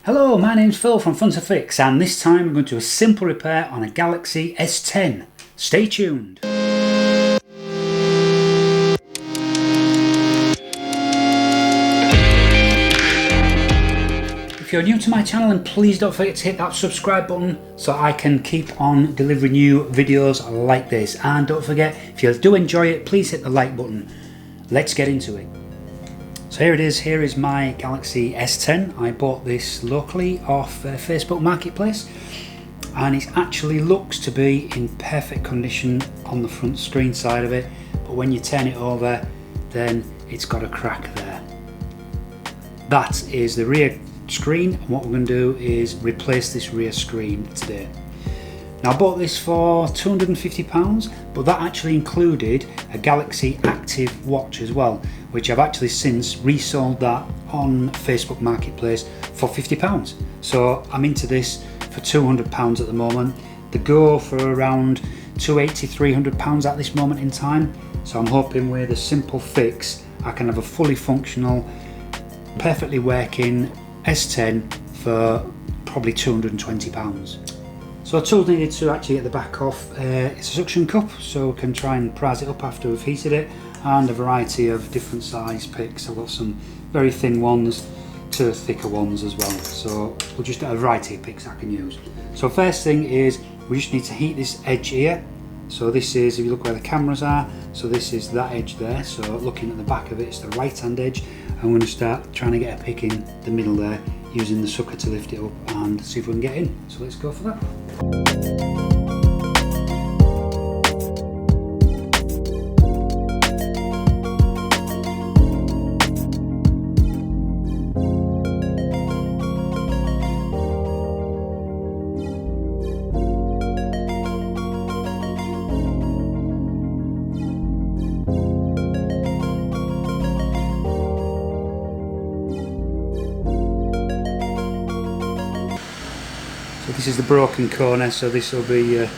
Hello, my name's Phil from Fun to Fix, and this time we're going to do a simple repair on a Galaxy S10. Stay tuned. If you're new to my channel, then please don't forget to hit that subscribe button so I can keep on delivering you videos like this. And don't forget, if you do enjoy it, please hit the like button. Let's get into it. So here it is, here is my Galaxy S10. I bought this locally off Facebook Marketplace, and it actually looks to be in perfect condition on the front screen side of it, but when you turn it over then it's got a crack there. That is the rear screen, and what we're going to do is replace this rear screen today. Now I bought this for £250, but that actually included a Galaxy Active watch as well, which I've actually since resold that on Facebook Marketplace for £50. So I'm into this for £200 at the moment. They go for around £280–300 at this moment in time. So I'm hoping with a simple fix I can have a fully functional, perfectly working S10 for probably £220. So tools needed to actually get the back off. It's a suction cup, so we can try and prise it up after we've heated it, and a variety of different size picks. I've got some very thin ones to thicker ones as well, so we'll just get a variety of picks I can use. So first thing is we just need to heat this edge here. So this is, if you look where the cameras are, so this is that edge there, so looking at the back of it, it's the right hand edge. I'm going to start trying to get a pick in the middle there, using the sucker to lift it up and see if we can get in. So let's go for that. So this is the broken corner, so this will be a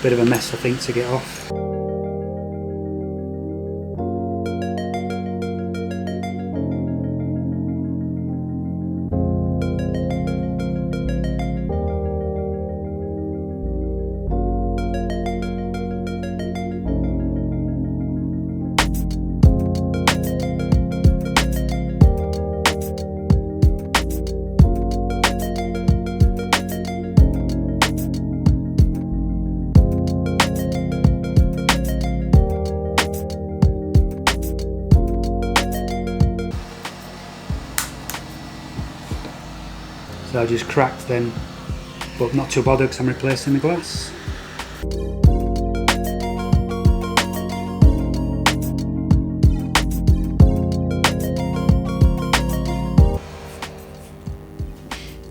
bit of a mess I think to get off. So I just cracked them, but not too bothered because I'm replacing the glass.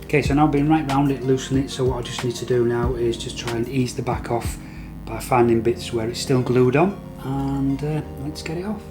Okay, so now I've been right round it, loosen it, so what I just need to do now is just try and ease the back off by finding bits where it's still glued on, and let's get it off.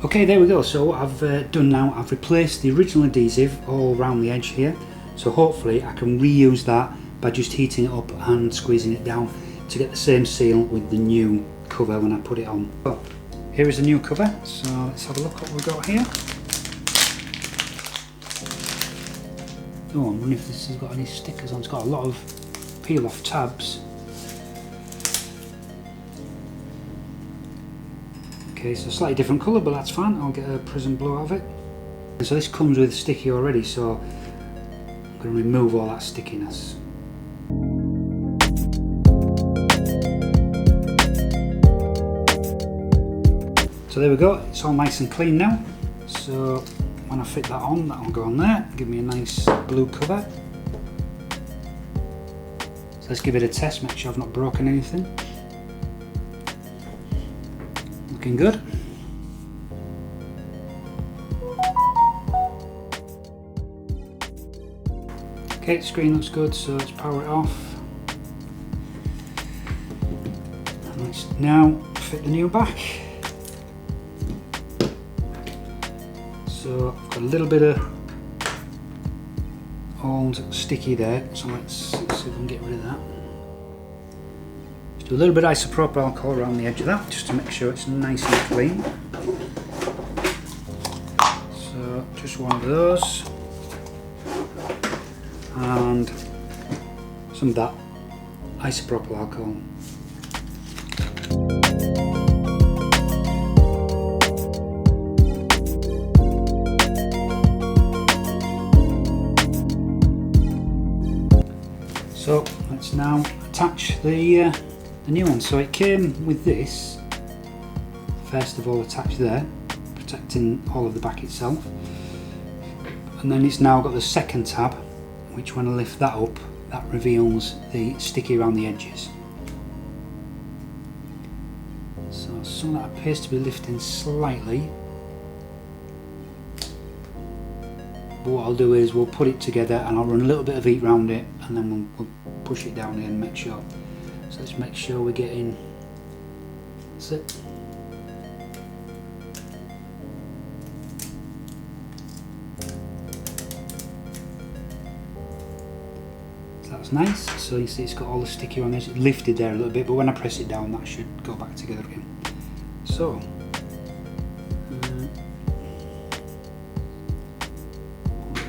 Okay, there we go. So what I've done now, I've replaced the original adhesive all around the edge here, so hopefully I can reuse that by just heating it up and squeezing it down to get the same seal with the new cover when I put it on. So here is the new cover, so let's have a look what we've got here. Oh, I'm wondering if this has got any stickers on. It's got a lot of peel off tabs. Okay, so slightly different colour, but that's fine. I'll get a prism blue out of it. And so this comes with sticky already, so I'm going to remove all that stickiness. So there we go, it's all nice and clean now. So when I fit that on, that'll go on there, give me a nice blue cover. So let's give it a test, make sure I've not broken anything. looking good. Okay, the screen looks good, so let's power it off. And let's now fit the new back. So I've got a little bit of old sticky there, so let's see if we can get rid of that. Just do a little bit of isopropyl alcohol around the edge of that, just to make sure it's nice and clean. So just one of those. And some of that isopropyl alcohol. So let's now attach the new one. So it came with this, first of all attached there, protecting all of the back itself, and then it's now got the second tab, which when I lift that up, that reveals the sticky around the edges. So some of that appears to be lifting slightly. But what I'll do is we'll put it together and I'll run a little bit of heat around it, and then we'll push it down here and make sure. So let's make sure we're getting, that's it. That's nice. So you see it's got all the sticky on this. It's lifted there a little bit, but when I press it down, that should go back together again. So on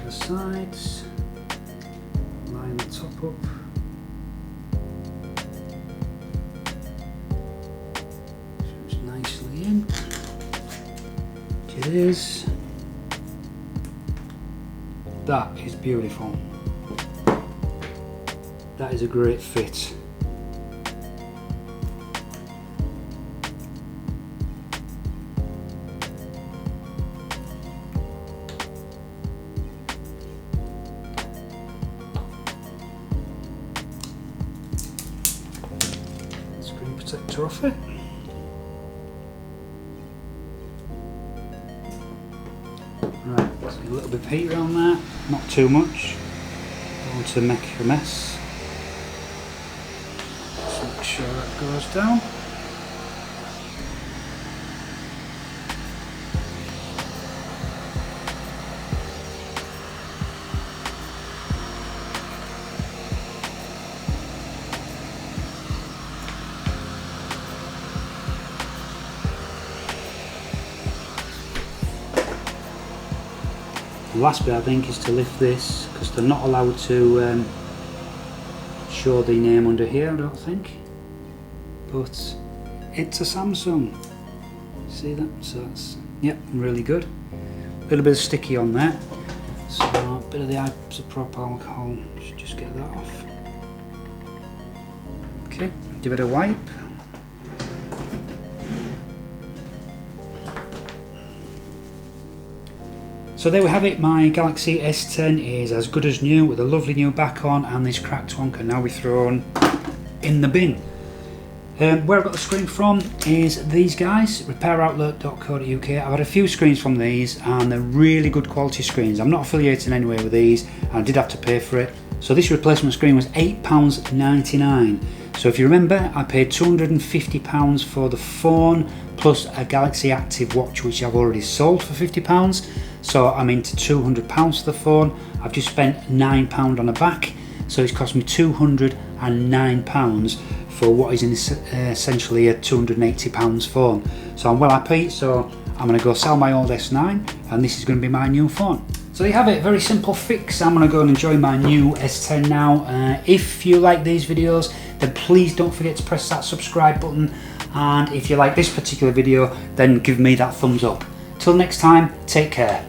the sides, line the top up. So it's nicely in. It is. That is beautiful. That is a great fit. Screen protector off it. Right, so a little bit of heat around there, not too much. Don't want to make a mess. Make sure that goes down. The last bit I think is to lift this, because they're not allowed to show the name under here, I don't think. But it's a Samsung. See that? So that's, yep, really good. A little bit of sticky on there. So a bit of the isopropyl alcohol, should just get that off. Okay, give it a wipe. So there we have it, my Galaxy S10 is as good as new with a lovely new back on, and this cracked one can now be thrown in the bin. Where I got the screen from is these guys, repairoutlet.co.uk. I've had a few screens from these and they're really good quality screens. I'm not affiliated in any way with these and I did have to pay for it. So this replacement screen was £8.99. So if you remember, I paid £250 for the phone plus a Galaxy Active watch, which I've already sold for £50. So I'm into £200 for the phone. I've just spent £9 on a back, so it's cost me £209 for what is essentially a £280 phone. So I'm well happy, so I'm going to go sell my old S9 and this is going to be my new phone. So there you have it, very simple fix. I'm going to go and enjoy my new S10 now. If you like these videos, then please don't forget to press that subscribe button, and if you like this particular video, then give me that thumbs up. Till next time, take care.